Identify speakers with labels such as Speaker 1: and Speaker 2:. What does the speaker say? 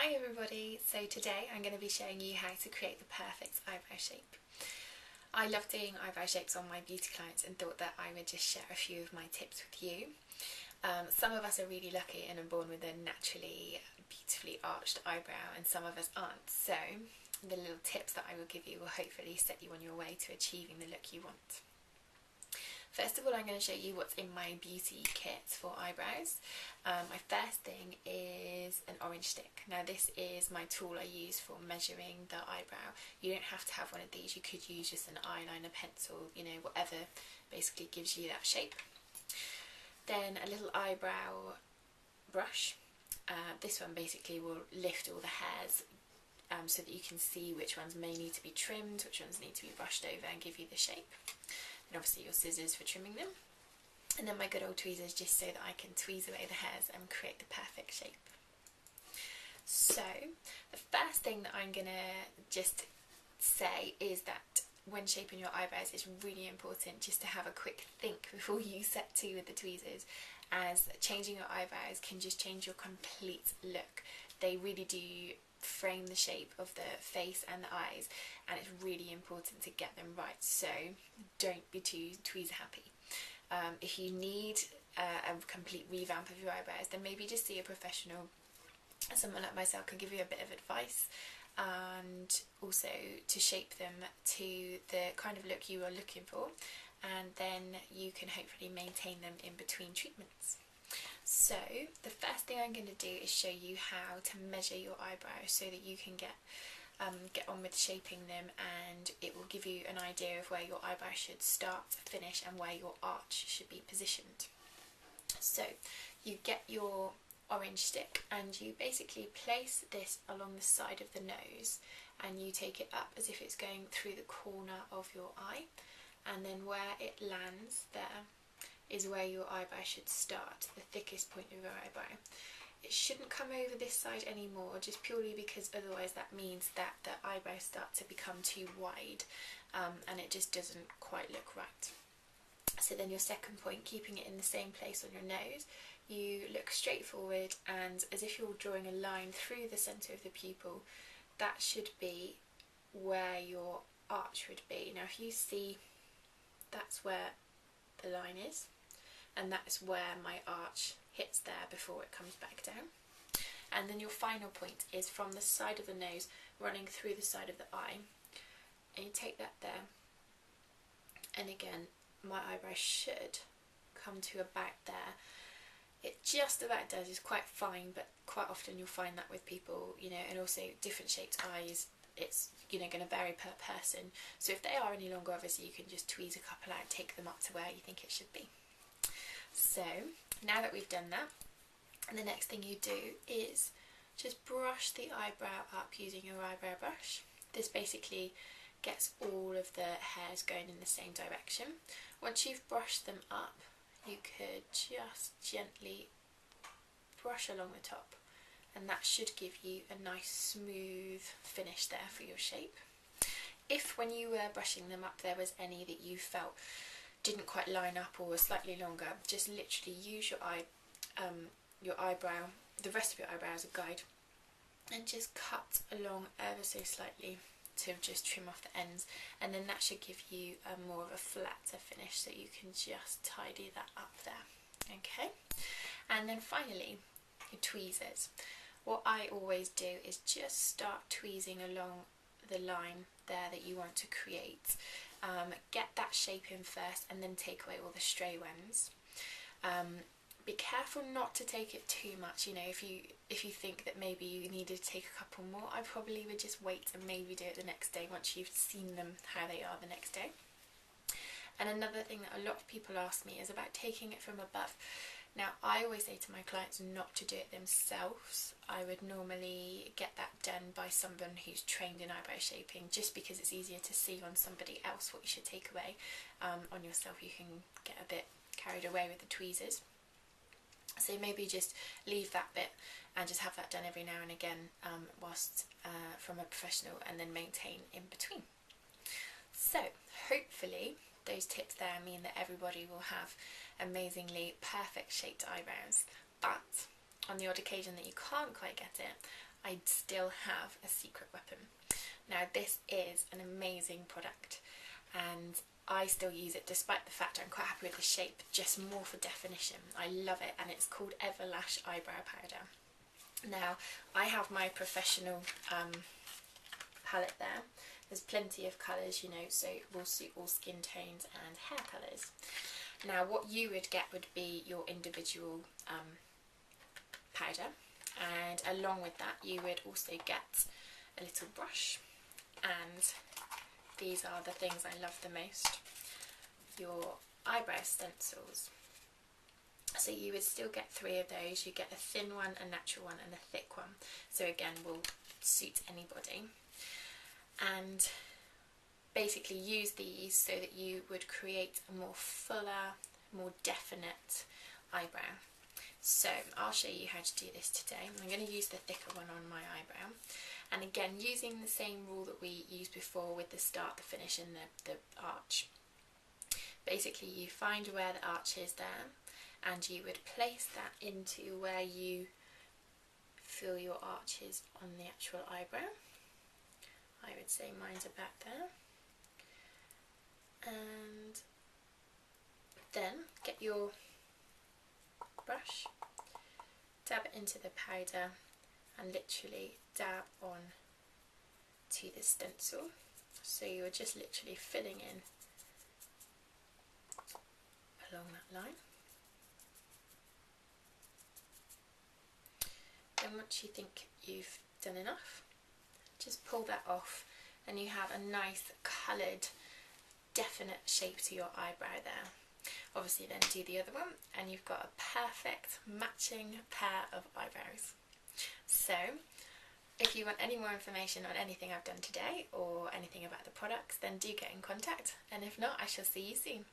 Speaker 1: Hi everybody, so today I'm going to be showing you how to create the perfect eyebrow shape. I love doing eyebrow shapes on my beauty clients and thought that I would just share a few of my tips with you. Some of us are really lucky and are born with a naturally beautifully arched eyebrow and some of us aren't, so the little tips that I will give you will hopefully set you on your way to achieving the look you want. First of all, I'm going to show you what's in my beauty kit for eyebrows. My first thing is an orange stick. Now this is my tool I use for measuring the eyebrow. You don't have to have one of these, you could use just an eyeliner pencil, whatever basically gives you that shape. Then a little eyebrow brush. This one basically will lift all the hairs so that you can see which ones may need to be trimmed, which ones need to be brushed over and give you the shape. And obviously your scissors for trimming them, and then my good old tweezers just so that I can tweeze away the hairs and create the perfect shape. So the first thing that I'm gonna just say is that when shaping your eyebrows it's really important just to have a quick think before you set to with the tweezers, as changing your eyebrows can just change your complete look. They really do frame the shape of the face and the eyes, and it's really important to get them right, so don't be too tweezer happy. If you need a complete revamp of your eyebrows, then maybe just see a professional. Someone like myself can give you a bit of advice and also to shape them to the kind of look you are looking for, and then you can hopefully maintain them in between treatments. So the first thing I'm going to do is show you how to measure your eyebrows so that you can get on with shaping them, and it will give you an idea of where your eyebrow should start, finish, and where your arch should be positioned. So you get your orange stick and you basically place this along the side of the nose, and you take it up as if it's going through the corner of your eye, and then where it lands there is where your eyebrow should start, the thickest point of your eyebrow. It shouldn't come over this side anymore, just purely because otherwise that means that the eyebrows start to become too wide, and it just doesn't quite look right. So then your second point, keeping it in the same place on your nose, you look straight forward, and as if you're drawing a line through the centre of the pupil, that should be where your arch would be. Now if you see, that's where the line is, and that's where my arch hits there before it comes back down. And then your final point is from the side of the nose running through the side of the eye, and you take that there, and again my eyebrow should come to about there. It just about does, is quite fine, but quite often you'll find that with people, and also different shaped eyes, it's going to vary per person. So if they are any longer, obviously you can just tweeze a couple out, take them up to where you think it should be. So now that we've done that, the next thing you do is just brush the eyebrow up using your eyebrow brush. This basically gets all of the hairs going in the same direction. Once you've brushed them up, you could just gently brush along the top, and that should give you a nice smooth finish there for your shape. If when you were brushing them up there was any that you felt didn't quite line up or were slightly longer, just literally use your eyebrow, the rest of your eyebrow as a guide, and just cut along ever so slightly to just trim off the ends, and then that should give you a more of a flatter finish, so you can just tidy that up there. Okay, and then finally your tweezers. What I always do is just start tweezing along the line there that you want to create. Get that shape in first and then take away all the stray ones. Be careful not to take it too much. If you think that maybe you needed to take a couple more, I probably would just wait and maybe do it the next day once you've seen them how they are the next day. And another thing that a lot of people ask me is about taking it from above. Now I always say to my clients not to do it themselves. I would normally get that done by someone who's trained in eyebrow shaping, just because it's easier to see on somebody else what you should take away. On yourself you can get a bit carried away with the tweezers. So maybe just leave that bit and just have that done every now and again whilst from a professional, and then maintain in between. So hopefully those tips there mean that everybody will have amazingly perfect shaped eyebrows, but on the odd occasion that you can't quite get it, I still have a secret weapon. Now this is an amazing product and I still use it despite the fact I'm quite happy with the shape, just more for definition. I love it, and it's called Everlash Eyebrow Powder. Now I have my professional palette there. There's plenty of colours, you know, so it will suit all skin tones and hair colours. Now what you would get would be your individual powder, and along with that you would also get a little brush, and these are the things I love the most, your eyebrow stencils. So you would still get 3 of those. You get a thin one, a natural one and a thick one, so again will suit anybody, and basically use these so that you would create a more fuller, more definite eyebrow. So I'll show you how to do this today. I'm going to use the thicker one on my eyebrow, and again using the same rule that we used before with the start, the finish and the arch. Basically you find where the arch is there, and you would place that into where you feel your arch is on the actual eyebrow. I would say mine's about there. And then get your brush, dab it into the powder and literally dab on to the stencil. So you're just literally filling in along that line. Then once you think you've done enough, just pull that off and you have a nice coloured definite shape to your eyebrow there. Obviously then do the other one and you've got a perfect matching pair of eyebrows. So if you want any more information on anything I've done today or anything about the products, then do get in contact, and if not, I shall see you soon.